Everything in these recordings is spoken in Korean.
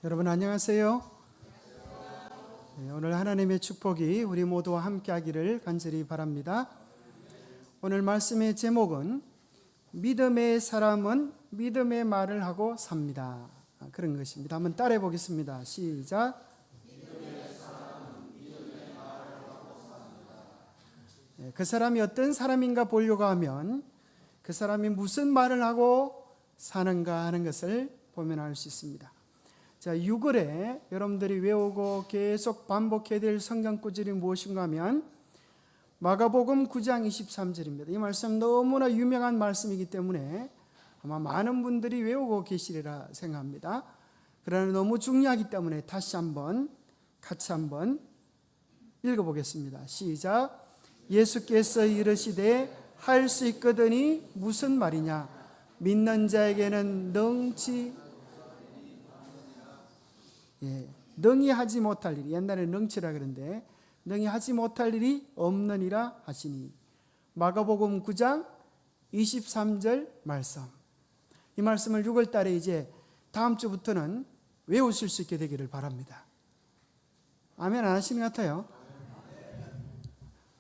여러분 안녕하세요. 오늘 하나님의 축복이 우리 모두와 함께 하기를 간절히 바랍니다. 오늘 말씀의 제목은 믿음의 사람은 믿음의 말을 하고 삽니다. 그런 것입니다. 한번 따라해 보겠습니다. 시작. 그 사람이 어떤 사람인가 보려고 하면 그 사람이 무슨 말을 하고 사는가 하는 것을 보면 알 수 있습니다. 자, 6월에 여러분들이 외우고 계속 반복해야 될 성경 구절이 무엇인가 하면 마가복음 9장 23절입니다. 이 말씀 너무나 유명한 말씀이기 때문에 아마 많은 분들이 외우고 계시리라 생각합니다. 그러나 너무 중요하기 때문에 다시 한번 같이 한번 읽어보겠습니다. 시작. 예수께서 이르시되 할 수 있거든이 무슨 말이냐? 믿는 자에게는 능히 하지 못할 일이, 옛날에 능치라 그러는데 능히 하지 못할 일이 없느니라 하시니. 마가복음 9장 23절 말씀. 이 말씀을 6월 달에 이제 다음 주부터는 외우실 수 있게 되기를 바랍니다. 아멘 안 하시는 것 같아요.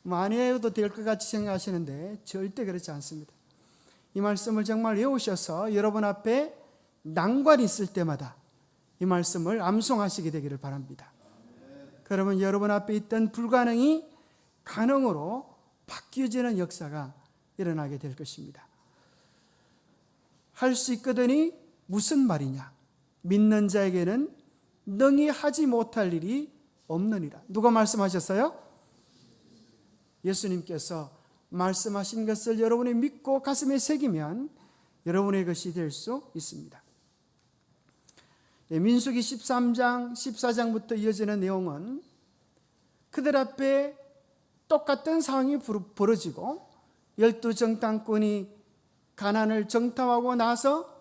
안 외워도 될 것 같이 생각하시는데 절대 그렇지 않습니다. 이 말씀을 정말 외우셔서 여러분 앞에 난관이 있을 때마다 이 말씀을 암송하시게 되기를 바랍니다. 그러면 여러분 앞에 있던 불가능이 가능으로 바뀌어지는 역사가 일어나게 될 것입니다. 할 수 있거든이 무슨 말이냐? 믿는 자에게는 능히 하지 못할 일이 없느니라. 누가 말씀하셨어요? 예수님께서 말씀하신 것을 여러분이 믿고 가슴에 새기면 여러분의 것이 될 수 있습니다. 민수기 13장, 14장부터 이어지는 내용은 그들 앞에 똑같은 상황이 벌어지고 12정탐꾼이 가나안을 정탐하고 나서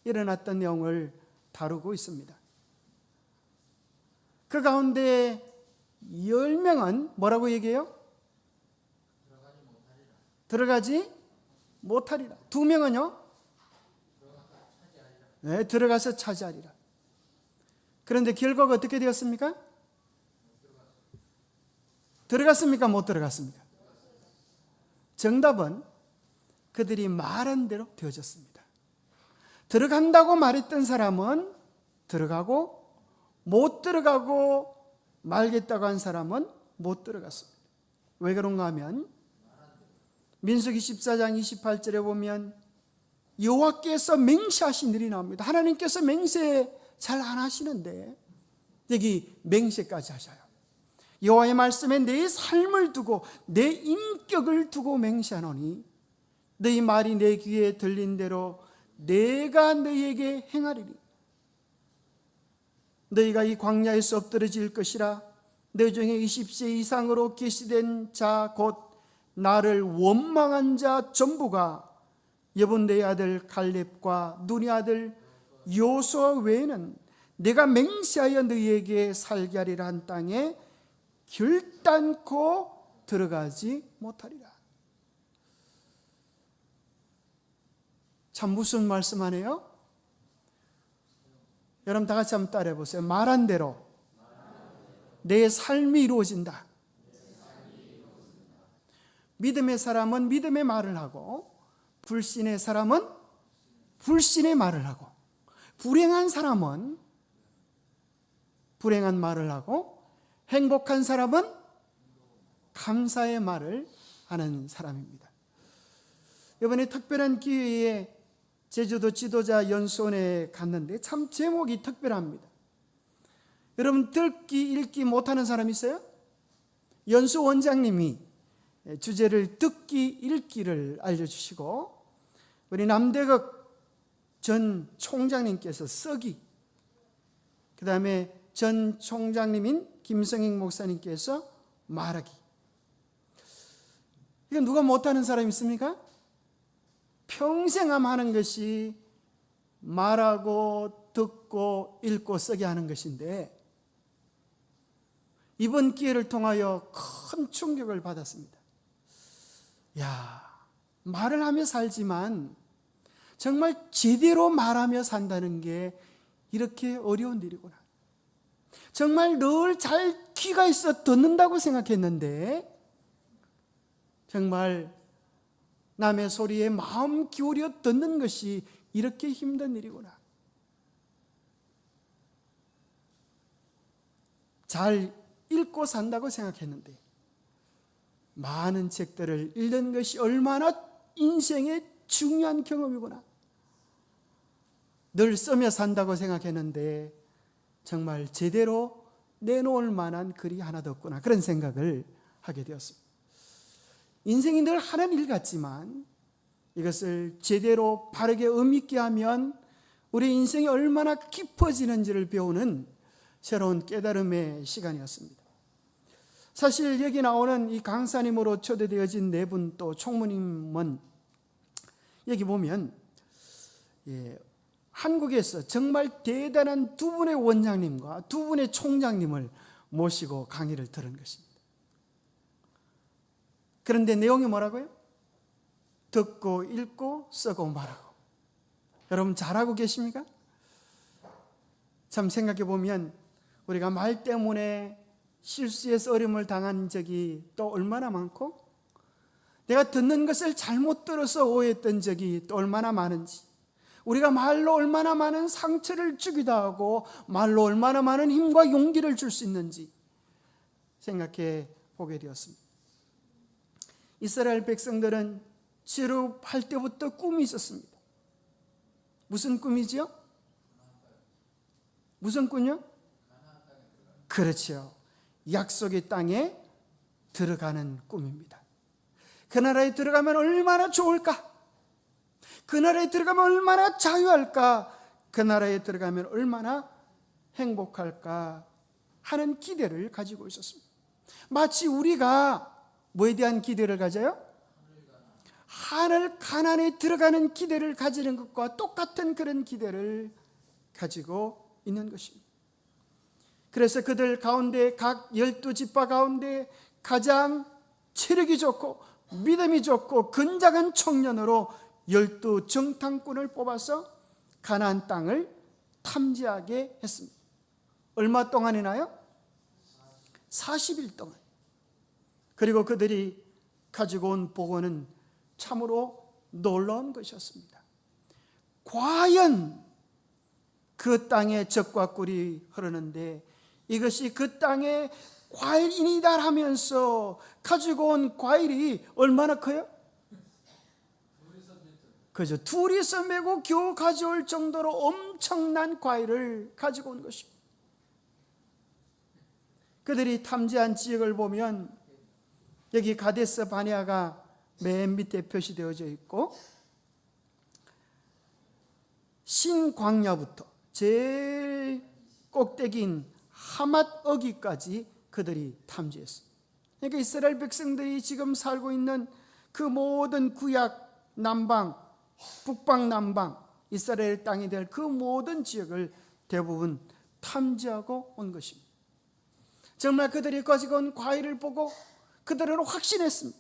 일어났던 내용을 다루고 있습니다. 그 가운데 10명은 뭐라고 얘기해요? 들어가지 못하리라. 2명은요? 네, 들어가서 차지하리라. 그런데 결과가 어떻게 되었습니까? 들어갔습니까? 못 들어갔습니까? 정답은 그들이 말한 대로 되어졌습니다. 들어간다고 말했던 사람은 들어가고 못 들어가고 말겠다고 한 사람은 못 들어갔습니다. 왜 그런가 하면 민수기 14장 28절에 보면 여호와께서 맹세하신 일이 나옵니다. 하나님께서 맹세 잘 안 하시는데 여기 맹세까지 하셔요. 여호와의 말씀에 내 삶을 두고 내 인격을 두고 맹세하노니 너희 말이 내 귀에 들린 대로 내가 너희에게 행하리니 너희가 이 광야에서 엎드러질 것이라. 너희 중에 20세 이상으로 계시된 자 곧 나를 원망한 자 전부가 여분네의 아들 갈렙과 눈의 아들 여호수아 외에는 내가 맹세하여 너희에게 살게 하리라 한 땅에 결단코 들어가지 못하리라. 참 무슨 말씀하네요? 여러분 다 같이 한번 따라해 보세요. 말한 대로 내 삶이 이루어진다. 믿음의 사람은 믿음의 말을 하고 불신의 사람은 불신의 말을 하고 불행한 사람은 불행한 말을 하고 행복한 사람은 감사의 말을 하는 사람입니다. 이번에 특별한 기회에 제주도 지도자 연수원에 갔는데 참 제목이 특별합니다. 여러분 듣기 읽기 못하는 사람 있어요? 연수 원장님이 주제를 듣기 읽기를 알려주시고 우리 남대극 전 총장님께서 쓰기, 그 다음에 전 총장님인 김성익 목사님께서 말하기. 이거 누가 못하는 사람 있습니까? 평생 하는 것이 말하고 듣고 읽고 쓰게 하는 것인데 이번 기회를 통하여 큰 충격을 받았습니다. 말을 하며 살지만 정말 제대로 말하며 산다는 게 이렇게 어려운 일이구나. 정말 늘 잘 귀가 있어 듣는다고 생각했는데 정말 남의 소리에 마음 기울여 듣는 것이 이렇게 힘든 일이구나. 잘 읽고 산다고 생각했는데 많은 책들을 읽는 것이 얼마나 인생의 중요한 경험이구나. 늘 쓰며 산다고 생각했는데 정말 제대로 내놓을 만한 글이 하나도 없구나. 그런 생각을 하게 되었습니다. 인생이 늘 하는 일 같지만 이것을 제대로 바르게 의미 있게 하면 우리 인생이 얼마나 깊어지는지를 배우는 새로운 깨달음의 시간이었습니다. 사실 여기 나오는 이 강사님으로 초대되어진 네 분 또 총무님은 여기 보면 한국에서 정말 대단한 두 분의 원장님과 두 분의 총장님을 모시고 강의를 들은 것입니다. 그런데 내용이 뭐라고요? 듣고 읽고 쓰고 말하고. 여러분 잘하고 계십니까? 참 생각해 보면 우리가 말 때문에 실수해서 어려움을 당한 적이 또 얼마나 많고 내가 듣는 것을 잘못 들어서 오해했던 적이 또 얼마나 많은지, 우리가 말로 얼마나 많은 상처를 주기도 하고 말로 얼마나 많은 힘과 용기를 줄 수 있는지 생각해 보게 되었습니다. 이스라엘 백성들은 출애굽할 때부터 꿈이 있었습니다. 무슨 꿈이지요? 무슨 꿈이요? 그렇죠. 약속의 땅에 들어가는 꿈입니다. 그 나라에 들어가면 얼마나 좋을까? 그 나라에 들어가면 얼마나 자유할까? 그 나라에 들어가면 얼마나 행복할까? 하는 기대를 가지고 있었습니다. 마치 우리가 뭐에 대한 기대를 가져요? 하늘 가나안에 들어가는 기대를 가지는 것과 똑같은 그런 기대를 가지고 있는 것입니다. 그래서 그들 가운데 각 12지파 가운데 가장 체력이 좋고 믿음이 좋고 근작한 청년으로 12 정탐꾼을 뽑아서 가나안 땅을 탐지하게 했습니다. 얼마 동안이나요? 40일 동안. 그리고 그들이 가지고 온 보고는 참으로 놀라운 것이었습니다. 과연 그 땅에 젖과 꿀이 흐르는데 이것이 그 땅의 과일이다 하면서 가지고 온 과일이 얼마나 커요? 그죠. 둘이서 메고 겨우 가져올 정도로 엄청난 과일을 가지고 온 것입니다. 그들이 탐지한 지역을 보면 여기 가데스 바네아가 맨 밑에 표시되어져 있고 신광야부터 제일 꼭대기인 하맛 어기까지 그들이 탐지했습니다. 그러니까 이스라엘 백성들이 지금 살고 있는 그 모든 구약 남방, 북방 남방 이스라엘 땅이 될 그 모든 지역을 대부분 탐지하고 온 것입니다. 정말 그들이 가지고 온 과일을 보고 그들은 확신했습니다.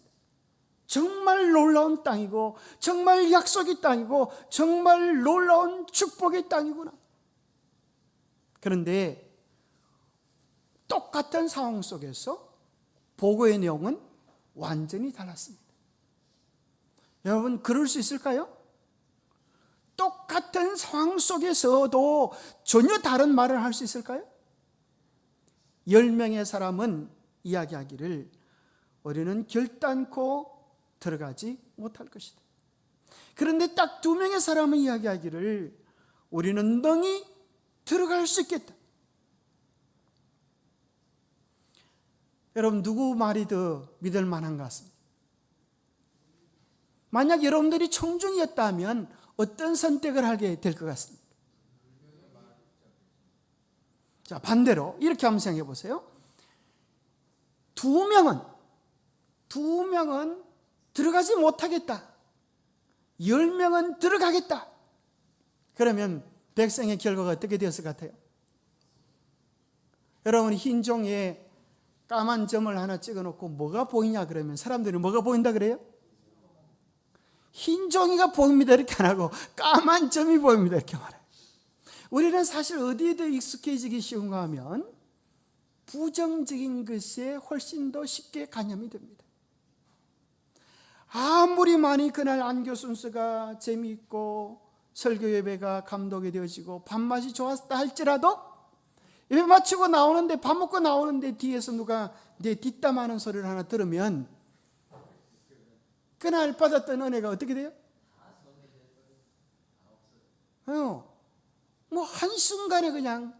정말 놀라운 땅이고 정말 약속의 땅이고 정말 놀라운 축복의 땅이구나. 그런데 똑같은 상황 속에서 보고의 내용은 완전히 달랐습니다. 여러분 그럴 수 있을까요? 똑같은 상황 속에서도 전혀 다른 말을 할 수 있을까요? 10명의 사람은 이야기하기를 우리는 결단코 들어가지 못할 것이다. 그런데 딱 2명의 사람은 이야기하기를 우리는 능히 들어갈 수 있겠다. 여러분 누구 말이 더 믿을 만한 것 같습니다. 만약 여러분들이 청중이었다면 어떤 선택을 하게 될 것 같습니다. 자, 반대로 이렇게 한번 생각해 보세요. 2명은 들어가지 못하겠다. 10명은 들어가겠다. 그러면 백성의 결과가 어떻게 되었을 것 같아요? 여러분 흰 종이에 까만 점을 하나 찍어놓고 뭐가 보이냐 그러면 사람들이 뭐가 보인다 그래요? 흰 종이가 보입니다 이렇게 안 하고 까만 점이 보입니다 이렇게 말해요. 우리는 사실 어디에 더 익숙해지기 쉬운가 하면 부정적인 것에 훨씬 더 쉽게 간염이 됩니다. 아무리 많이 그날 안교 순서가 재미있고 설교 예배가 감동이 되어지고 밥맛이 좋았다 할지라도 예배 마치고 나오는데, 밥 먹고 나오는데 뒤에서 누가 내 뒷담하는 소리를 하나 들으면 그날 받았던 은혜가 어떻게 돼요? 뭐 한순간에 그냥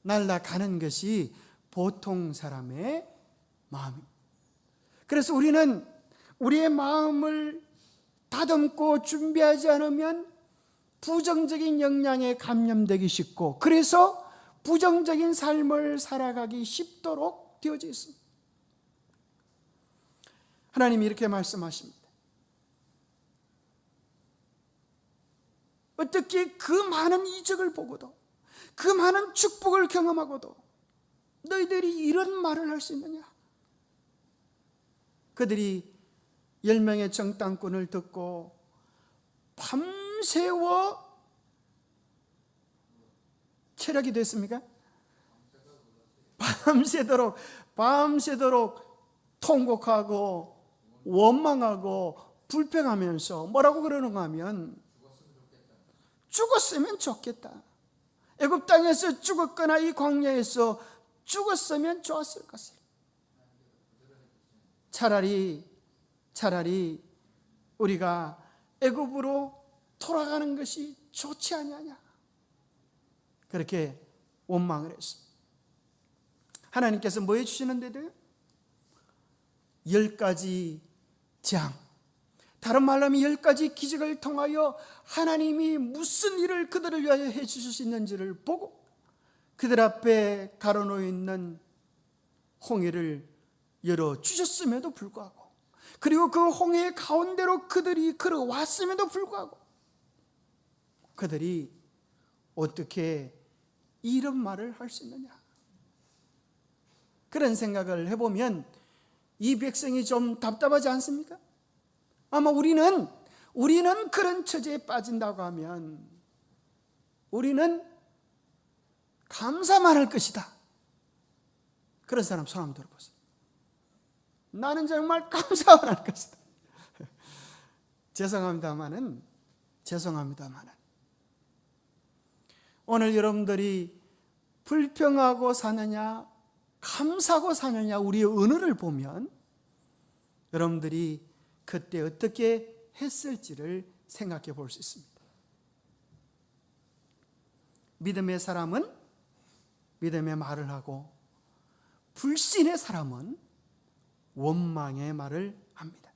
날아가는 것이 보통 사람의 마음입니다. 그래서 우리는 우리의 마음을 다듬고 준비하지 않으면 부정적인 영향에 감염되기 쉽고, 그래서 부정적인 삶을 살아가기 쉽도록 되어져 있습니다. 하나님이 이렇게 말씀하십니다. 어떻게 그 많은 이적을 보고도, 그 많은 축복을 경험하고도 너희들이 이런 말을 할 수 있느냐? 그들이 10명의 정탐꾼을 듣고 밤새워 체력이 됐습니까? 밤새도록 통곡하고 원망하고 불평하면서 뭐라고 그러는가 하면, 죽었으면 좋겠다. 애굽 땅에서 죽었거나 이 광야에서 죽었으면 좋았을 것을. 차라리 우리가 애굽으로 돌아가는 것이 좋지 아니하냐, 그렇게 원망을 했습니다. 하나님께서 뭐 해주시는데도요? 10가지 재앙, 다른 말로 하면 10가지 기적을 통하여 하나님이 무슨 일을 그들을 위하여 해주실 수 있는지를 보고, 그들 앞에 가로놓여 있는 홍해를 열어주셨음에도 불구하고, 그리고 그 홍해 가운데로 그들이 걸어왔음에도 불구하고 그들이 어떻게 이런 말을 할 수 있느냐, 그런 생각을 해보면 이 백성이 좀 답답하지 않습니까? 아마 우리는 그런 처지에 빠진다고 하면 우리는 감사만 할 것이다. 그런 사람 손 한번 들어보세요. 나는 정말 감사만 할 것이다. 죄송합니다마는 오늘 여러분들이 불평하고 사느냐 감사하고 사느냐, 우리의 언어를 보면 여러분들이 그때 어떻게 했을지를 생각해 볼 수 있습니다. 믿음의 사람은 믿음의 말을 하고, 불신의 사람은 원망의 말을 합니다.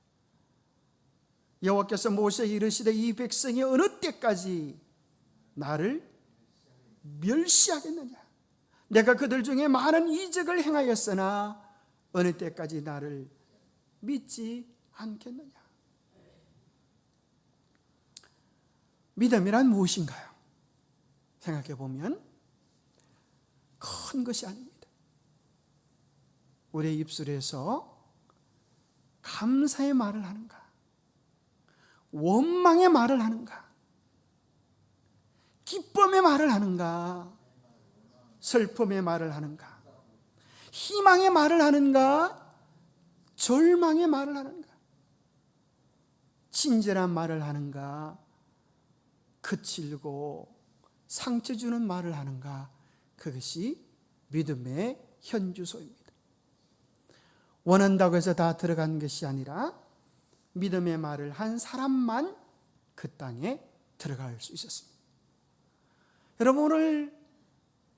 여호와께서 모세에게 이르시되 이 백성이 어느 때까지 나를 멸시하겠느냐? 내가 그들 중에 많은 이적을 행하였으나 어느 때까지 나를 믿지 않겠느냐? 믿음이란 무엇인가요? 생각해 보면 큰 것이 아닙니다. 우리의 입술에서 감사의 말을 하는가, 원망의 말을 하는가, 기쁨의 말을 하는가, 슬픔의 말을 하는가, 희망의 말을 하는가, 절망의 말을 하는가, 친절한 말을 하는가, 거칠고 상처 주는 말을 하는가, 그것이 믿음의 현주소입니다. 원한다고 해서 다 들어간 것이 아니라 믿음의 말을 한 사람만 그 땅에 들어갈 수 있었습니다. 여러분, 오늘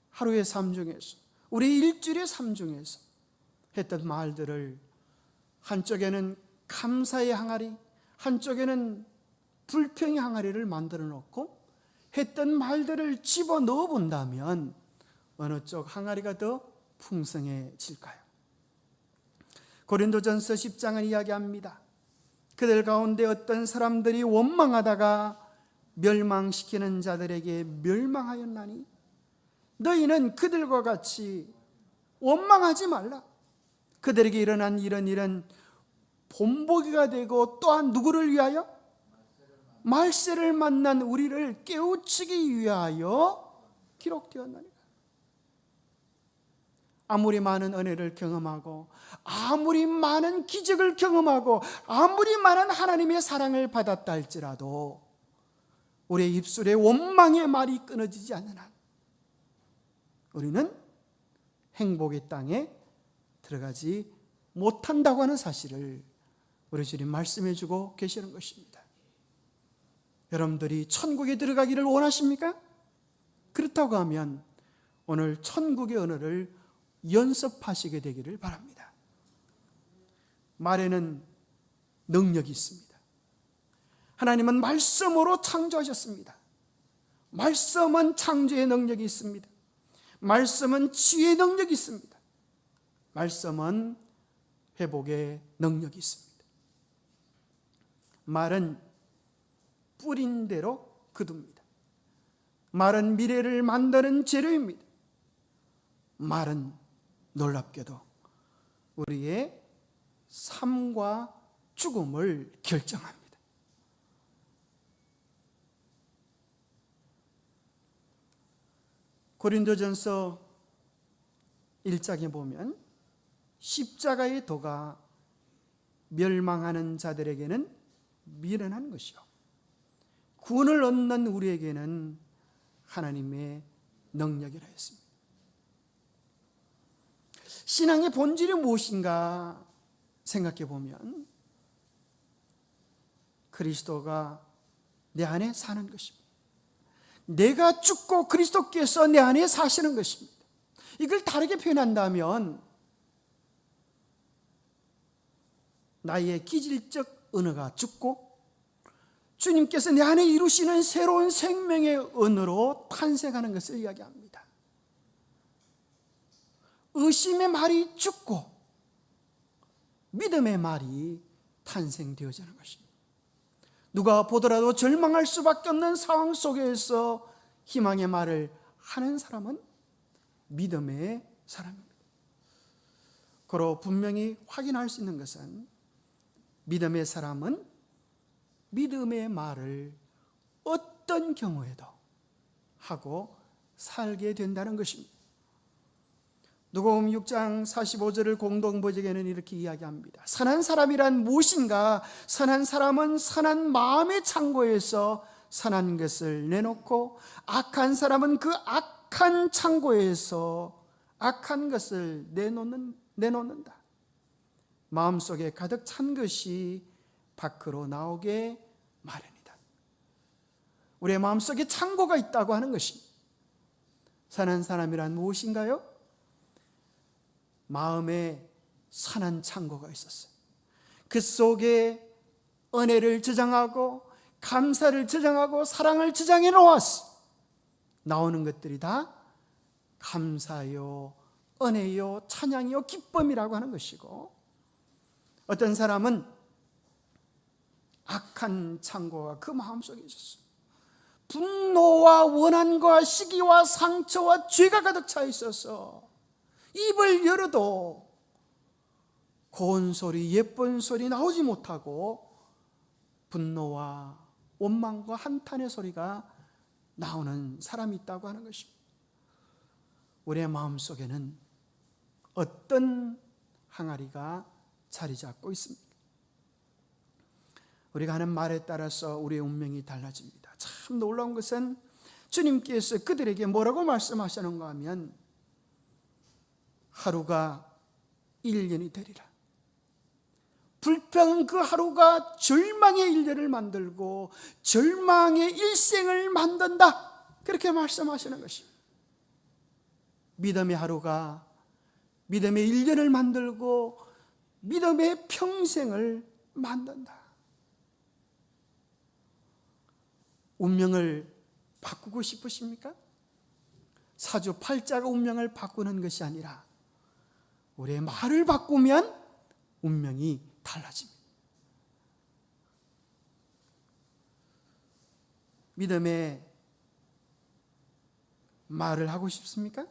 하루의 삶 중에서, 우리 일주일의 삶 중에서 했던 말들을 한쪽에는 감사의 항아리, 한쪽에는 불평의 항아리를 만들어 놓고 했던 말들을 집어넣어 본다면 어느 쪽 항아리가 더 풍성해질까요? 고린도전서 10장은 이야기합니다. 그들 가운데 어떤 사람들이 원망하다가 멸망시키는 자들에게 멸망하였나니 너희는 그들과 같이 원망하지 말라. 그들에게 일어난 이런 일은 본보기가 되고, 또한 누구를 위하여? 말세를 만난 우리를 깨우치기 위하여 기록되었나니까. 아무리 많은 은혜를 경험하고 아무리 많은 기적을 경험하고 아무리 많은 하나님의 사랑을 받았다 할지라도 우리의 입술에 원망의 말이 끊어지지 않는 한 우리는 행복의 땅에 들어가지 못한다고 하는 사실을 우리 주님 말씀해 주고 계시는 것입니다. 여러분들이 천국에 들어가기를 원하십니까? 그렇다고 하면 오늘 천국의 언어를 연습하시게 되기를 바랍니다. 말에는 능력이 있습니다. 하나님은 말씀으로 창조하셨습니다. 말씀은 창조의 능력이 있습니다. 말씀은 치유의 능력이 있습니다. 말씀은 회복의 능력이 있습니다. 말은 뿌린 대로 거둡니다. 말은 미래를 만드는 재료입니다. 말은 놀랍게도 우리의 삶과 죽음을 결정합니다. 고린도전서 1장에 보면 십자가의 도가 멸망하는 자들에게는 미련한 것이요 구원을 얻는 우리에게는 하나님의 능력이라 했습니다. 신앙의 본질이 무엇인가 생각해 보면 그리스도가 내 안에 사는 것입니다. 내가 죽고 그리스도께서 내 안에 사시는 것입니다. 이걸 다르게 표현한다면 나의 기질적 언어가 죽고 주님께서 내 안에 이루시는 새로운 생명의 언어로 탄생하는 것을 이야기합니다. 의심의 말이 죽고 믿음의 말이 탄생되어지는 것입니다. 누가 보더라도 절망할 수밖에 없는 상황 속에서 희망의 말을 하는 사람은 믿음의 사람입니다. 그로 분명히 확인할 수 있는 것은 믿음의 사람은 믿음의 말을 어떤 경우에도 하고 살게 된다는 것입니다. 누가복음 6장 45절을 공동번역에는 이렇게 이야기합니다. 선한 사람이란 무엇인가? 선한 사람은 선한 마음의 창고에서 선한 것을 내놓고 악한 사람은 그 악한 창고에서 악한 것을 내놓는다. 마음속에 가득 찬 것이 밖으로 나오게 마련이다. 우리의 마음속에 창고가 있다고 하는 것입니다. 선한 사람이란 무엇인가요? 마음에 선한 창고가 있었어요. 그 속에 은혜를 저장하고 감사를 저장하고 사랑을 저장해 놓았어. 나오는 것들이 다 감사요, 은혜요, 찬양이요, 기쁨이라고 하는 것이고, 어떤 사람은 악한 창고가 그 마음속에 있었어요. 분노와 원한과 시기와 상처와 죄가 가득 차 있어서 입을 열어도 고운 소리, 예쁜 소리 나오지 못하고 분노와 원망과 한탄의 소리가 나오는 사람이 있다고 하는 것입니다. 우리의 마음속에는 어떤 항아리가 자리 잡고 있습니까? 우리가 하는 말에 따라서 우리의 운명이 달라집니다. 참 놀라운 것은 주님께서 그들에게 뭐라고 말씀하시는가 하면 하루가 1년이 되리라. 불평은 그 하루가 절망의 1년을 만들고 절망의 일생을 만든다. 그렇게 말씀하시는 것입니다. 믿음의 하루가 믿음의 1년을 만들고 믿음의 평생을 만든다. 운명을 바꾸고 싶으십니까? 사주 팔자가 운명을 바꾸는 것이 아니라 우리의 말을 바꾸면 운명이 달라집니다. 믿음의 말을 하고 싶습니까?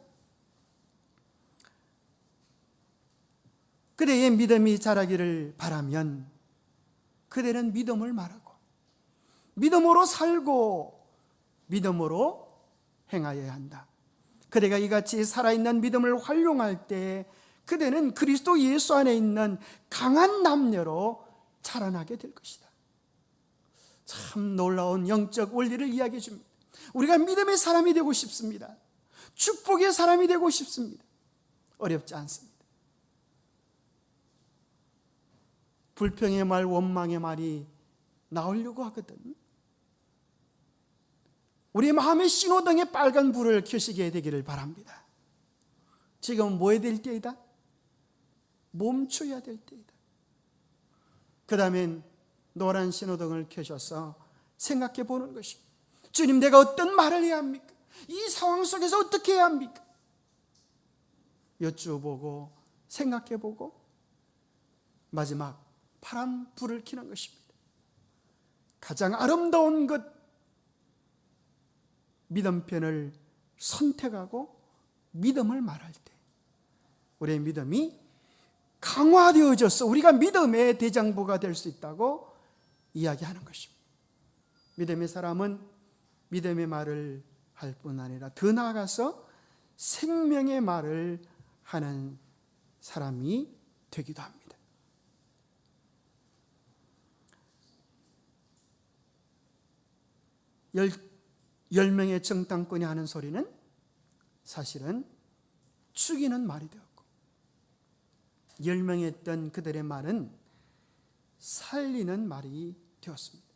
그대의 믿음이 자라기를 바라면 그대는 믿음을 말하고 믿음으로 살고 믿음으로 행하여야 한다. 그대가 이같이 살아있는 믿음을 활용할 때 그대는 그리스도 예수 안에 있는 강한 남녀로 자라나게 될 것이다. 참 놀라운 영적 원리를 이야기해 줍니다. 우리가 믿음의 사람이 되고 싶습니다. 축복의 사람이 되고 싶습니다. 어렵지 않습니다. 불평의 말, 원망의 말이 나오려고 하거든. 우리 마음의 신호등에 빨간 불을 켜시게 되기를 바랍니다. 지금 뭐 해야 될 때이다? 멈춰야 될 때이다. 그 다음엔 노란 신호등을 켜셔서 생각해 보는 것입니다. 주님, 내가 어떤 말을 해야 합니까? 이 상황 속에서 어떻게 해야 합니까? 여쭈어보고 생각해보고 마지막 파란 불을 켜는 것입니다. 가장 아름다운 것, 믿음편을 선택하고 믿음을 말할 때 우리의 믿음이 강화되어져서 우리가 믿음의 대장부가 될 수 있다고 이야기하는 것입니다. 믿음의 사람은 믿음의 말을 할 뿐 아니라 더 나아가서 생명의 말을 하는 사람이 되기도 합니다. 열 명의 정탐꾼이 하는 소리는 사실은 죽이는 말이 되었고, 10명이 했던 그들의 말은 살리는 말이 되었습니다.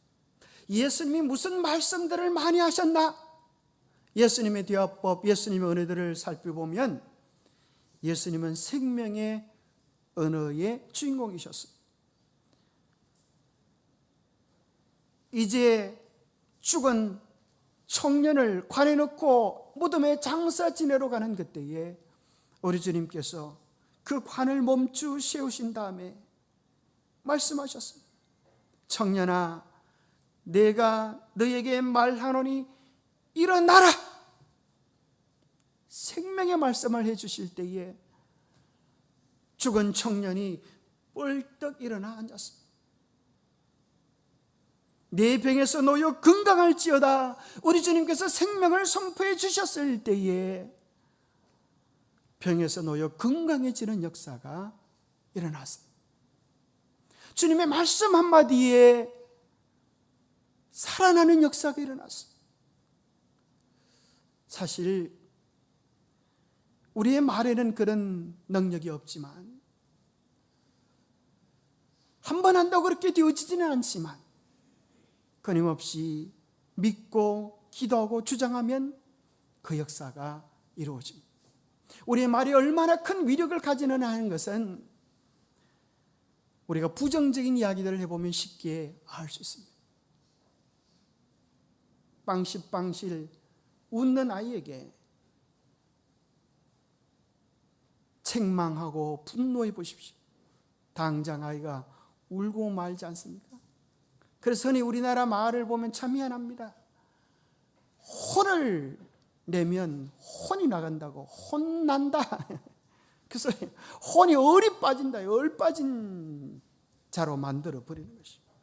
예수님이 무슨 말씀들을 많이 하셨나? 예수님의 대화법, 예수님의 언어들을 살펴보면 예수님은 생명의 언어의 주인공이셨습니다. 이제 죽은 청년을 관에 넣고 무덤에 장사 지내러 가는 그때에 우리 주님께서 그 관을 멈추 세우신 다음에 말씀하셨습니다. 청년아, 내가 너에게 말하노니 일어나라. 생명의 말씀을 해주실 때에 죽은 청년이 뻘떡 일어나 앉았습니다. 내 병에서 놓여 건강할지어다. 우리 주님께서 생명을 선포해 주셨을 때에 병에서 놓여 건강해지는 역사가 일어났습니다. 주님의 말씀 한마디에 살아나는 역사가 일어났습니다. 사실 우리의 말에는 그런 능력이 없지만, 한 번 한다고 그렇게 되어지지는 않지만 끊임없이 믿고 기도하고 주장하면 그 역사가 이루어집니다. 우리의 말이 얼마나 큰 위력을 가지느냐 하는 것은 우리가 부정적인 이야기들을 해보면 쉽게 알 수 있습니다. 빵실빵실 웃는 아이에게 책망하고 분노해 보십시오. 당장 아이가 울고 말지 않습니까? 그래서 흔히 우리나라 말을 보면 참 희한합니다. 혼을 내면 혼이 나간다고, 혼난다. 그 소리, 혼이 얼이 빠진다. 얼 빠진 자로 만들어 버리는 것입니다.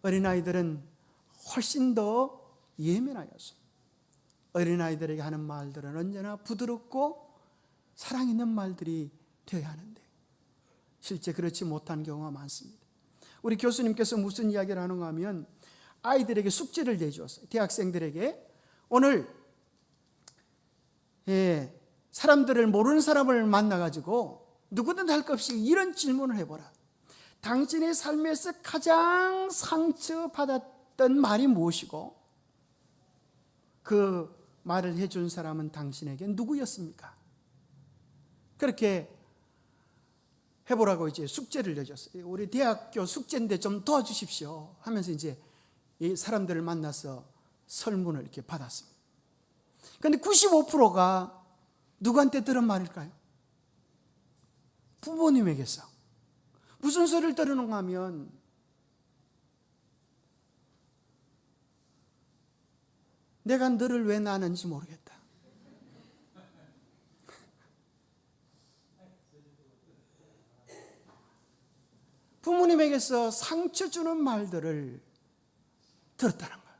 어린아이들은 훨씬 더 예민하였습니다. 어린아이들에게 하는 말들은 언제나 부드럽고 사랑 있는 말들이 되어야 하는데 실제 그렇지 못한 경우가 많습니다. 우리 교수님께서 무슨 이야기를 하는가 하면 아이들에게 숙제를 내주었어요. 대학생들에게 오늘 사람들을 모르는 사람을 만나가지고 누구든 할 것 없이 이런 질문을 해보라. 당신의 삶에서 가장 상처받았던 말이 무엇이고 그 말을 해준 사람은 당신에게 누구였습니까? 그렇게 해보라고 이제 숙제를 내줬어요. 우리 대학교 숙제인데 좀 도와주십시오 하면서 이제 이 사람들을 만나서 설문을 이렇게 받았습니다. 그런데 95%가 누구한테 들은 말일까요? 부모님에게서. 무슨 소리를 들었는가 하면 내가 너를 왜 낳았는지 모르겠다. 부모님에게서 상처 주는 말들을 들었다는 거예요.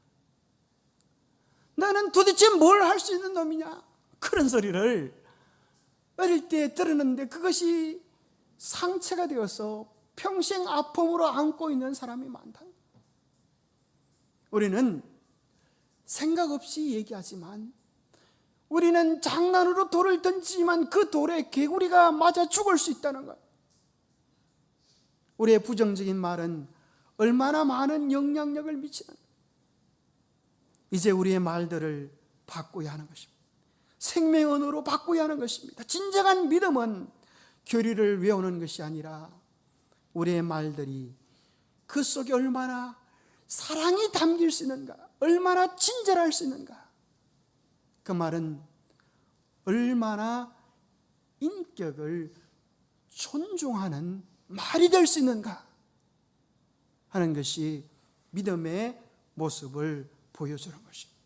나는 도대체 뭘 할 수 있는 놈이냐? 그런 소리를 어릴 때 들었는데 그것이 상처가 되어서 평생 아픔으로 안고 있는 사람이 많다. 우리는 생각 없이 얘기하지만, 우리는 장난으로 돌을 던지지만 그 돌에 개구리가 맞아 죽을 수 있다는 것. 우리의 부정적인 말은 얼마나 많은 영향력을 미치는가. 이제 우리의 말들을 바꿔야 하는 것입니다. 생명의 언어로 바꿔야 하는 것입니다. 진정한 믿음은 교리를 외우는 것이 아니라 우리의 말들이 그 속에 얼마나 사랑이 담길 수 있는가, 얼마나 친절할 수 있는가, 그 말은 얼마나 인격을 존중하는 말이 될 수 있는가 하는 것이 믿음의 모습을 보여주는 것입니다.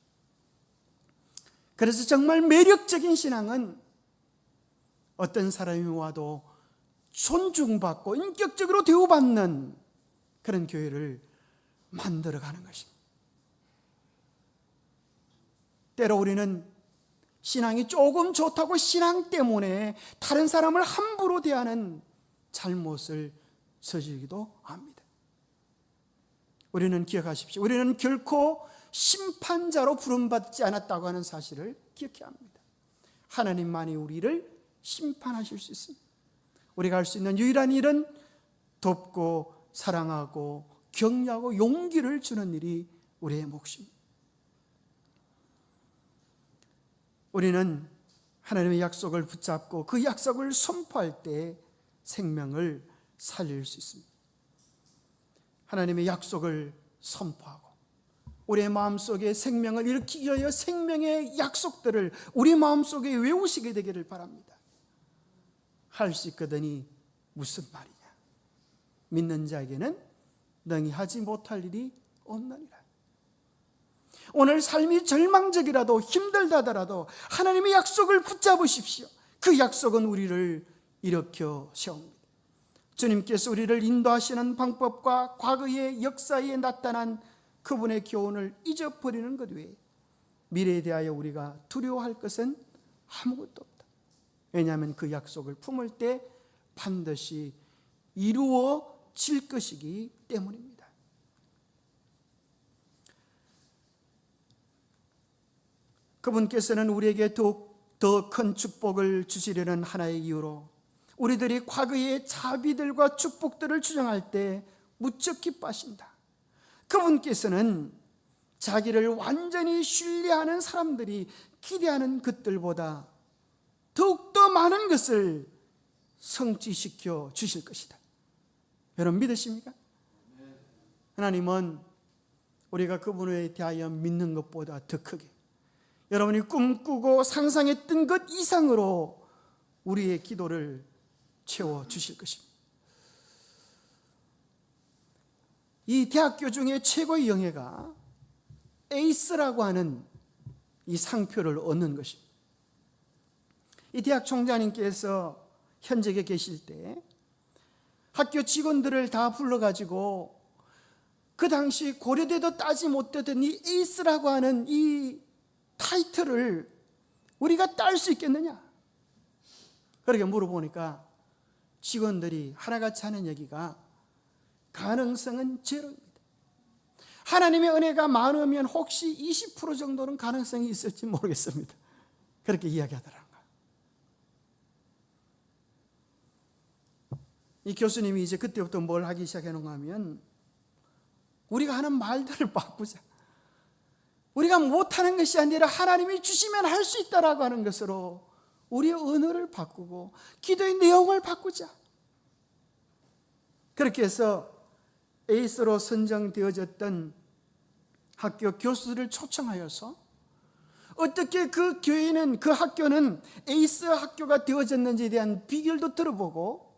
그래서 정말 매력적인 신앙은 어떤 사람이 와도 존중받고 인격적으로 대우받는 그런 교회를 만들어가는 것입니다. 때로 우리는 신앙이 조금 좋다고 신앙 때문에 다른 사람을 함부로 대하는 잘못을 저지르기도 합니다. 우리는 기억하십시오. 우리는 결코 심판자로 부름받지 않았다고 하는 사실을 기억해야 합니다. 하나님만이 우리를 심판하실 수 있습니다. 우리가 할 수 있는 유일한 일은 돕고 사랑하고 격려하고 용기를 주는 일이 우리의 몫입니다. 우리는 하나님의 약속을 붙잡고 그 약속을 선포할 때 생명을 살릴 수 있습니다. 하나님의 약속을 선포하고 우리의 마음속에 생명을 일으키기 위하여 생명의 약속들을 우리 마음속에 외우시게 되기를 바랍니다. 할 수 있거든이 무슨 말이냐? 믿는 자에게는 능히 하지 못할 일이 없느니라. 오늘 삶이 절망적이라도 힘들다더라도 하나님의 약속을 붙잡으십시오. 그 약속은 우리를 일으켜 세웁니다. 주님께서 우리를 인도하시는 방법과 과거의 역사에 나타난 그분의 교훈을 잊어버리는 것 외에 미래에 대하여 우리가 두려워할 것은 아무것도 없다. 왜냐하면 그 약속을 품을 때 반드시 이루어질 것이기 때문입니다. 그분께서는 우리에게 더 큰 축복을 주시려는 하나의 이유로 우리들이 과거의 자비들과 축복들을 주장할 때 무척 기뻐하신다. 그분께서는 자기를 완전히 신뢰하는 사람들이 기대하는 것들보다 더욱더 많은 것을 성취시켜 주실 것이다. 여러분 믿으십니까? 하나님은 우리가 그분에 대하여 믿는 것보다 더 크게 여러분이 꿈꾸고 상상했던 것 이상으로 우리의 기도를 채워주실 것입니다. 이 대학교 중에 최고의 영예가 에이스라고 하는 이 상표를 얻는 것입니다. 이 대학 총장님께서 현직에 계실 때 학교 직원들을 다 불러가지고 그 당시 고려대도 따지 못했던 이 에이스라고 하는 이 타이틀을 우리가 딸 수 있겠느냐? 그렇게 물어보니까 직원들이 하나같이 하는 얘기가 가능성은 제로입니다. 하나님의 은혜가 많으면 혹시 20% 정도는 가능성이 있을지 모르겠습니다. 그렇게 이야기하더라고요. 이 교수님이 이제 그때부터 뭘 하기 시작하는가 하면 우리가 하는 말들을 바꾸자. 우리가 못하는 것이 아니라 하나님이 주시면 할 수 있다라고 하는 것으로 우리의 언어를 바꾸고 기도의 내용을 바꾸자. 그렇게 해서 에이스로 선정되어졌던 학교 교수들을 초청하여서 어떻게 그 교회는, 그 학교는 에이스 학교가 되어졌는지에 대한 비결도 들어보고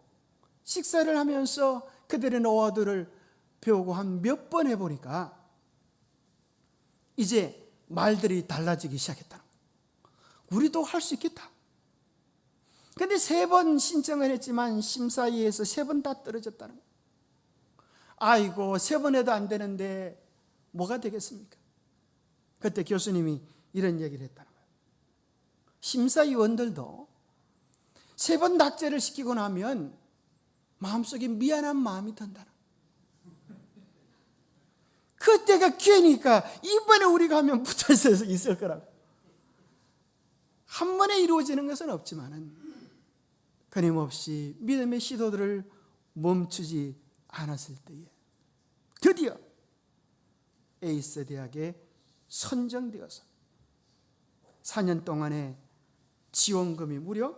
식사를 하면서 그들의 노하우들을 배우고 한 몇 번 해보니까 이제 말들이 달라지기 시작했다는 거예요. 우리도 할 수 있겠다. 그런데 3번 신청을 했지만 심사위에서 3번 다 떨어졌다는 거예요. 아이고 3번 해도 안 되는데 뭐가 되겠습니까? 그때 교수님이 이런 얘기를 했다는 거예요. 심사위원들도 3번 낙제를 시키고 나면 마음속에 미안한 마음이 든다는 거예요. 그때가 기회니까 이번에 우리가 하면 붙어 있을 거라고. 한 번에 이루어지는 것은 없지만은 끊임없이 믿음의 시도들을 멈추지 않았을 때에 드디어 에이스 대학에 선정되어서 4년 동안에 지원금이 무려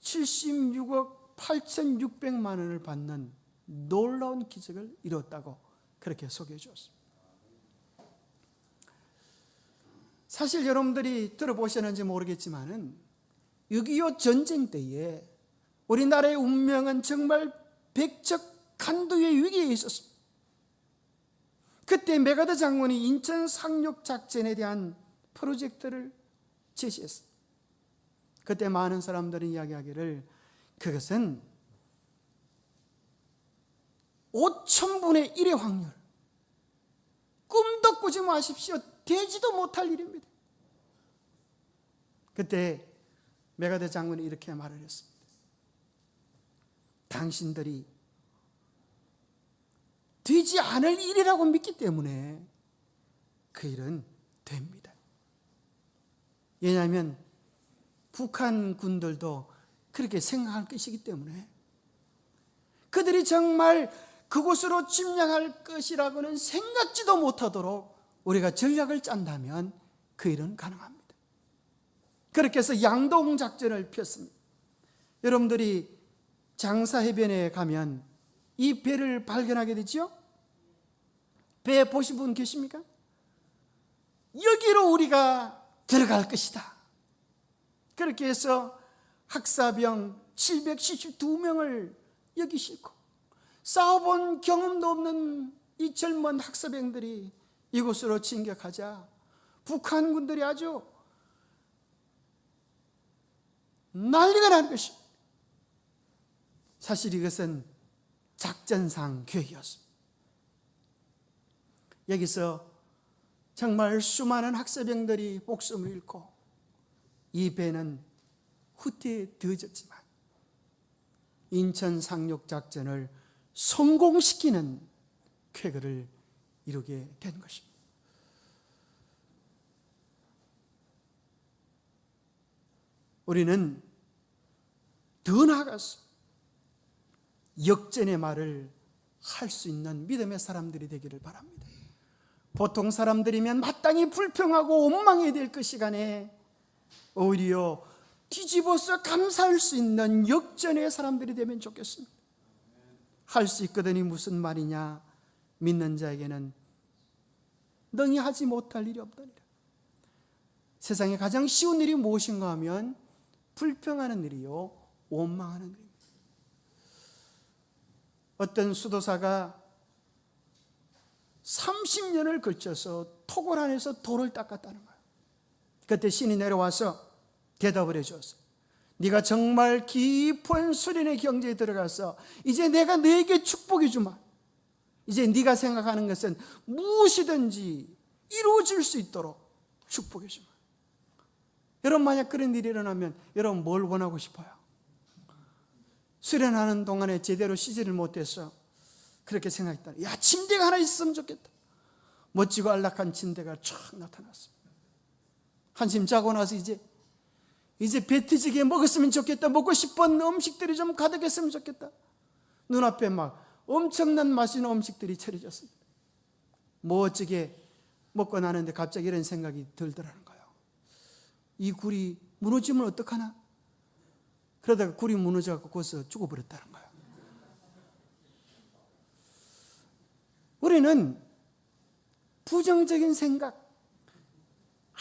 76억 8,600만 원을 받는 놀라운 기적을 이뤘다고 그렇게 소개해 주었습니다. 사실 여러분들이 들어보셨는지 모르겠지만은 6.25 전쟁 때에 우리나라의 운명은 정말 백척간두의 위기에 있었습니다. 그때 메가더 장군이 인천 상륙 작전에 대한 프로젝트를 제시했습니다. 그때 많은 사람들이 이야기하기를 그것은 5,000분의 1의 확률, 꿈도 꾸지 마십시오. 되지도 못할 일입니다. 그때 메가더 장군이 이렇게 말을 했습니다. 당신들이 되지 않을 일이라고 믿기 때문에 그 일은 됩니다. 왜냐하면 북한 군들도 그렇게 생각할 것이기 때문에 그들이 정말 그곳으로 침략할 것이라고는 생각지도 못하도록 우리가 전략을 짠다면 그 일은 가능합니다. 그렇게 해서 양동 작전을 폈습니다. 여러분들이 장사해변에 가면 이 배를 발견하게 되죠? 배 보신 분 계십니까? 여기로 우리가 들어갈 것이다. 그렇게 해서 학사병 772명을 여기 싣고 싸워본 경험도 없는 이 젊은 학사병들이 이곳으로 진격하자 북한군들이 아주 난리가 난 것입니다. 사실 이것은 작전상 계획이었습니다. 여기서 정말 수많은 학사병들이 목숨을 잃고 이 배는 후퇴되어졌지만 인천 상륙 작전을 성공시키는 쾌거를 이루게 된 것입니다. 우리는 더 나아가서 역전의 말을 할 수 있는 믿음의 사람들이 되기를 바랍니다. 보통 사람들이면 마땅히 불평하고 원망해야 될 그 시간에 오히려 뒤집어서 감사할 수 있는 역전의 사람들이 되면 좋겠습니다. 할 수 있거든이 무슨 말이냐? 믿는 자에게는 능히 하지 못할 일이 없다니라. 세상에 가장 쉬운 일이 무엇인가 하면 불평하는 일이요, 원망하는 일입니다. 어떤 수도사가 30년을 걸쳐서 토굴 안에서 돌을 닦았다는 거예요. 그때 신이 내려와서 대답을 해줬어요. 네가 정말 깊은 수련의 경지에 들어가서 이제 내가 너에게 축복해 주마. 이제 네가 생각하는 것은 무엇이든지 이루어질 수 있도록 축복해 주마. 여러분 만약 그런 일이 일어나면 여러분 뭘 원하고 싶어요? 수련하는 동안에 제대로 쉬지를 못해서 그렇게 생각했다. 야, 침대가 하나 있으면 좋겠다. 멋지고 안락한 침대가 촥 나타났습니다. 한숨 자고 나서 이제 배트지게 먹었으면 좋겠다. 먹고 싶은 음식들이 좀 가득했으면 좋겠다. 눈앞에 막 엄청난 맛있는 음식들이 차려졌습니다. 멋지게 먹고 나는데 갑자기 이런 생각이 들더라는 거예요. 이 굴이 무너지면 어떡하나? 그러다가 굴이 무너져서 거기서 죽어버렸다는 거예요. 우리는 부정적인 생각,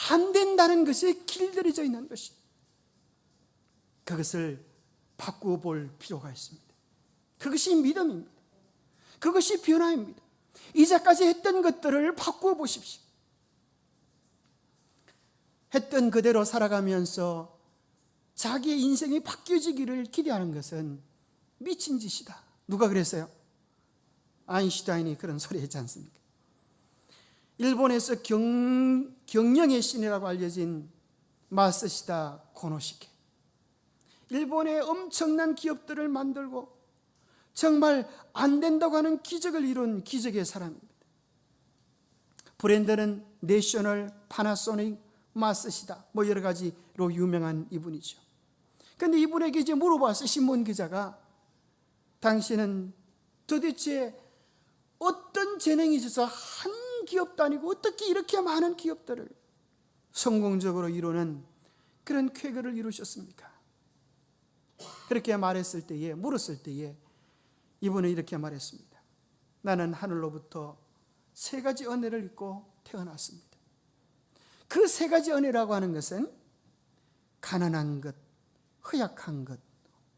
안 된다는 것이 길들여져 있는 것이, 그것을 바꾸어 볼 필요가 있습니다. 그것이 믿음입니다. 그것이 변화입니다. 이제까지 했던 것들을 바꾸어 보십시오. 했던 그대로 살아가면서 자기의 인생이 바뀌어지기를 기대하는 것은 미친 짓이다. 누가 그랬어요? 아인슈타인이 그런 소리 했지 않습니까? 일본에서 경영의 신이라고 알려진 마쓰시다 고노시케, 일본의 엄청난 기업들을 만들고 정말 안 된다고 하는 기적을 이룬 기적의 사람입니다. 브랜드는 내셔널, 파나소닉, 마쓰시다 뭐 여러 가지로 유명한 이분이죠. 그런데 이분에게 이제 물어봤어요. 신문 기자가, 당신은 도대체 어떤 재능이 있어서 한 기업도 아니고 어떻게 이렇게 많은 기업들을 성공적으로 이루는 그런 쾌거를 이루셨습니까? 그렇게 말했을 때에, 물었을 때에 이분은 이렇게 말했습니다. 나는 하늘로부터 3가지 은혜를 입고 태어났습니다. 그 3가지 은혜라고 하는 것은 가난한 것, 허약한 것,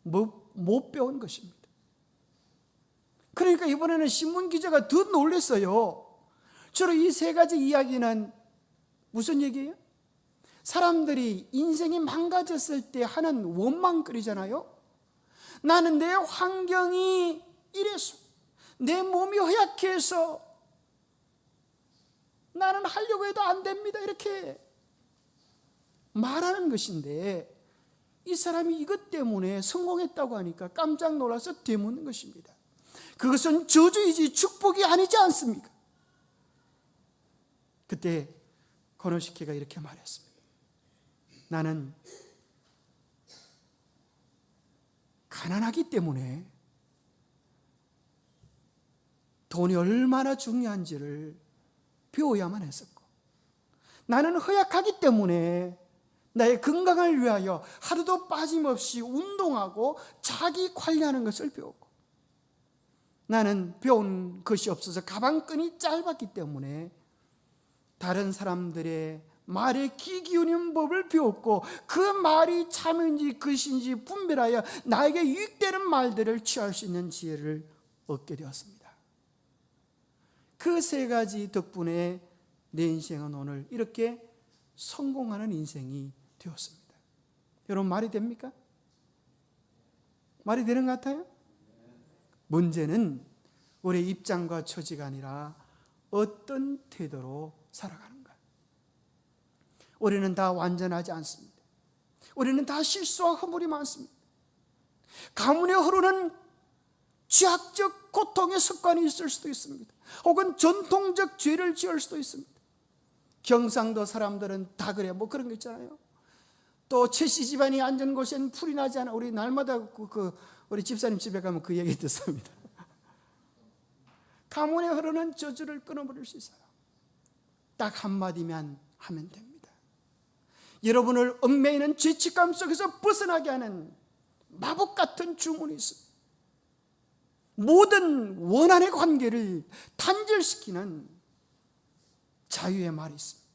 못 배운 것입니다. 그러니까 이번에는 신문기자가 더 놀랐어요. 주로 이 3가지 이야기는 무슨 얘기예요? 사람들이 인생이 망가졌을 때 하는 원망거리잖아요. 나는 내 환경이 이래서, 내 몸이 허약해서 나는 하려고 해도 안 됩니다, 이렇게 말하는 것인데, 이 사람이 이것 때문에 성공했다고 하니까 깜짝 놀라서 되묻는 것입니다. 그것은 저주이지 축복이 아니지 않습니까? 그때 고노시케가 이렇게 말했습니다. 나는 가난하기 때문에 돈이 얼마나 중요한지를 배워야만 했었고, 나는 허약하기 때문에 나의 건강을 위하여 하루도 빠짐없이 운동하고 자기 관리하는 것을 배웠고, 나는 배운 것이 없어서 가방끈이 짧았기 때문에 다른 사람들의 말에 귀 기울이는 법을 배웠고, 그 말이 참인지 것인지 분별하여 나에게 유익되는 말들을 취할 수 있는 지혜를 얻게 되었습니다. 그 3가지 덕분에 내 인생은 오늘 이렇게 성공하는 인생이 되었습니다. 여러분, 말이 됩니까? 말이 되는 것 같아요? 문제는 우리의 입장과 처지가 아니라 어떤 태도로 살아가는 것. 우리는 다 완전하지 않습니다. 우리는 다 실수와 허물이 많습니다. 가문에 흐르는 죄악적 고통의 습관이 있을 수도 있습니다. 혹은 전통적 죄를 지을 수도 있습니다. 경상도 사람들은 다 그래요. 뭐 그런 거 있잖아요. 또 최씨 집안이 앉은 곳엔 풀이 나지 않아. 우리 날마다 우리 집사님 집에 가면 그 얘기 듣습니다. 가문에 흐르는 저주를 끊어버릴 수 있어요. 딱 한마디만 하면 됩니다. 여러분을 얽매이는 죄책감 속에서 벗어나게 하는 마법 같은 주문이 있습니다. 모든 원한의 관계를 단절시키는 자유의 말이 있습니다.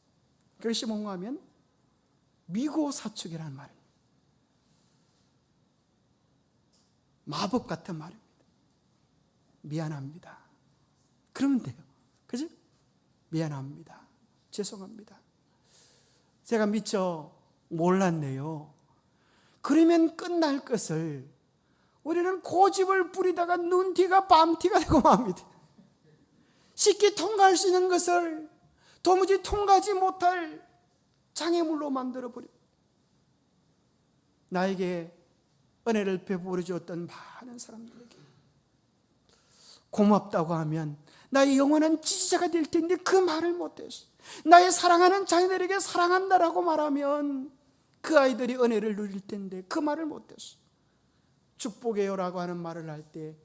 그것이 뭔가 하면 미고사축이라는 말입니다. 마법 같은 말입니다. 미안합니다. 그러면 돼요. 그죠? 미안합니다. 죄송합니다. 제가 미처 몰랐네요. 그러면 끝날 것을 우리는 고집을 부리다가 눈티가 밤티가 되고 맙니다. 쉽게 통과할 수 있는 것을 도무지 통과하지 못할 장애물로 만들어버립니다. 나에게 은혜를 베풀어 주었던 많은 사람들에게 고맙다고 하면 나의 영원한 지지자가 될 텐데 그 말을 못했어. 나의 사랑하는 자녀들에게 사랑한다라고 말하면 그 아이들이 은혜를 누릴 텐데 그 말을 못했어. 축복해요라고 하는 말을 할 때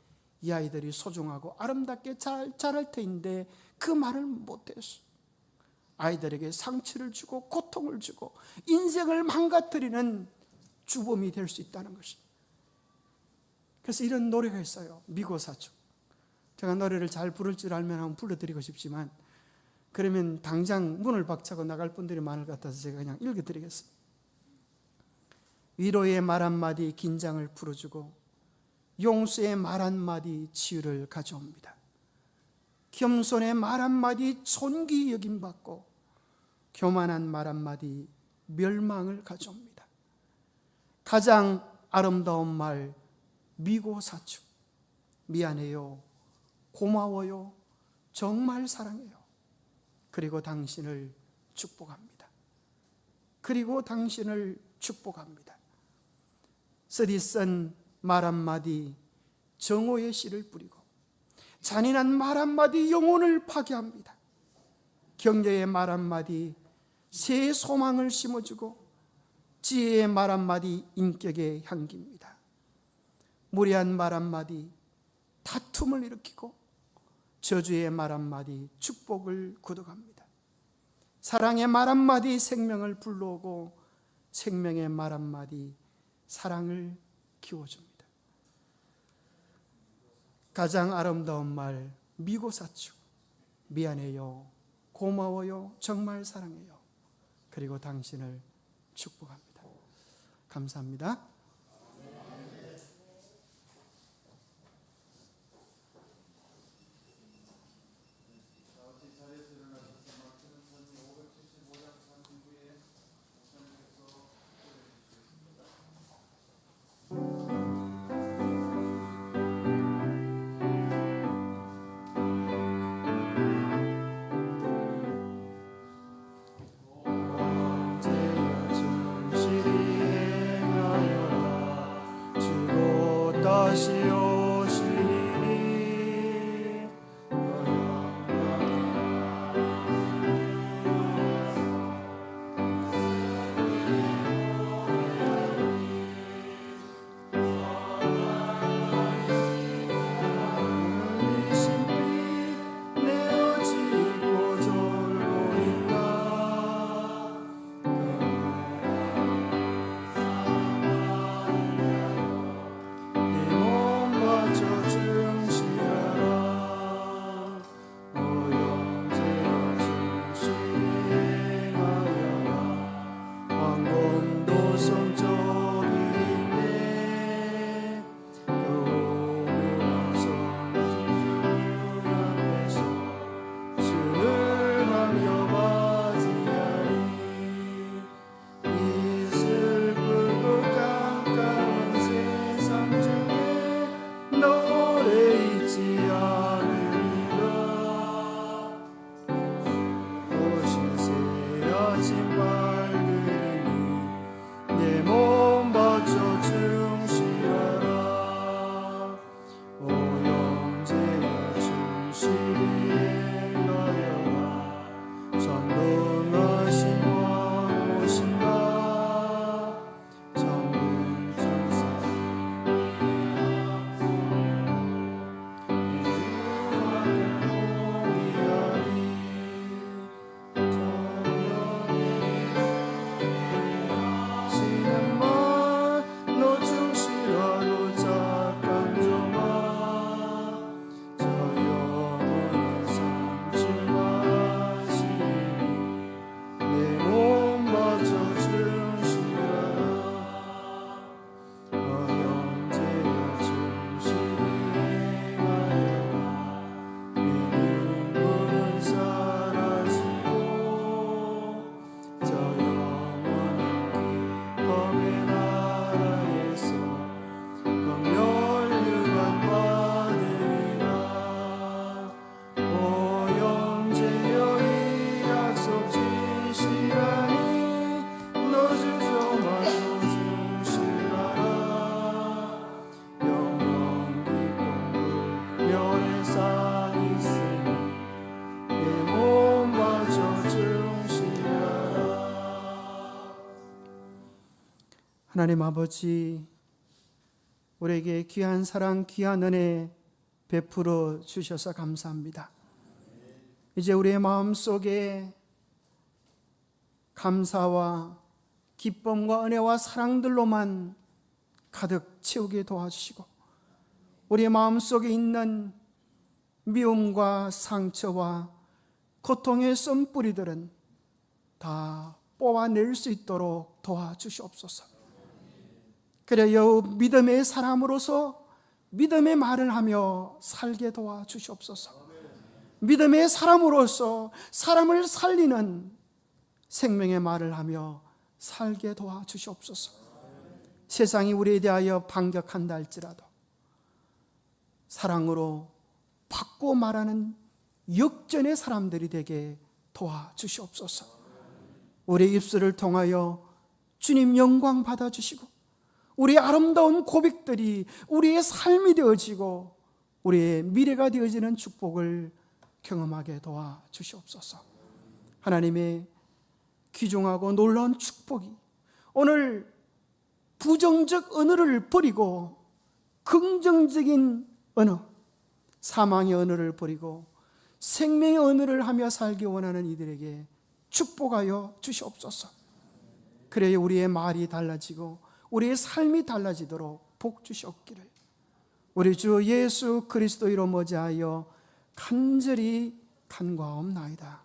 이 아이들이 소중하고 아름답게 잘 자랄 텐데 그 말을 못했어. 아이들에게 상처를 주고 고통을 주고 인생을 망가뜨리는 주범이 될 수 있다는 것입니다. 그래서 이런 노래가 있어요. 미고사축. 제가 노래를 잘 부를 줄 알면 한번 불러드리고 싶지만 그러면 당장 문을 박차고 나갈 분들이 많을 것 같아서 제가 그냥 읽어드리겠습니다. 위로의 말 한마디 긴장을 풀어주고 용서의 말 한마디 치유를 가져옵니다. 겸손의 말 한마디 존귀 여김받고 교만한 말 한마디 멸망을 가져옵니다. 가장 아름다운 말 미고사축. 미안해요, 고마워요, 정말 사랑해요. 그리고 당신을 축복합니다. 그리고 당신을 축복합니다. 쓰디쓴 말 한마디 정오의 씨를 뿌리고, 잔인한 말 한마디 영혼을 파괴합니다. 격려의 말 한마디 새 소망을 심어주고, 지혜의 말 한마디 인격의 향기입니다. 무례한 말 한마디 다툼을 일으키고, 저주의 말 한마디 축복을 거둬갑니다. 사랑의 말 한마디 생명을 불러오고, 생명의 말 한마디 사랑을 키워줍니다. 가장 아름다운 말 미고사추, 미안해요, 고마워요, 정말 사랑해요, 그리고 당신을 축복합니다. 감사합니다. 하나님 아버지, 우리에게 귀한 사랑, 귀한 은혜 베풀어 주셔서 감사합니다. 이제 우리의 마음속에 감사와 기쁨과 은혜와 사랑들로만 가득 채우게 도와주시고, 우리의 마음속에 있는 미움과 상처와 고통의 씀뿌리들은 다 뽑아낼 수 있도록 도와주시옵소서. 그래야 믿음의 사람으로서 믿음의 말을 하며 살게 도와주시옵소서. 믿음의 사람으로서 사람을 살리는 생명의 말을 하며 살게 도와주시옵소서. 세상이 우리에 대하여 반격한다 할지라도 사랑으로 받고 말하는 역전의 사람들이 되게 도와주시옵소서. 우리 입술을 통하여 주님 영광 받아주시고 우리의 아름다운 고백들이 우리의 삶이 되어지고 우리의 미래가 되어지는 축복을 경험하게 도와주시옵소서. 하나님의 귀중하고 놀라운 축복이 오늘 부정적 언어를 버리고 긍정적인 언어, 사망의 언어를 버리고 생명의 언어를 하며 살기 원하는 이들에게 축복하여 주시옵소서. 그래야 우리의 말이 달라지고 우리의 삶이 달라지도록 복 주시옵기를 우리 주 예수 그리스도 이로 머지하여 간절히 간구하옵나이다.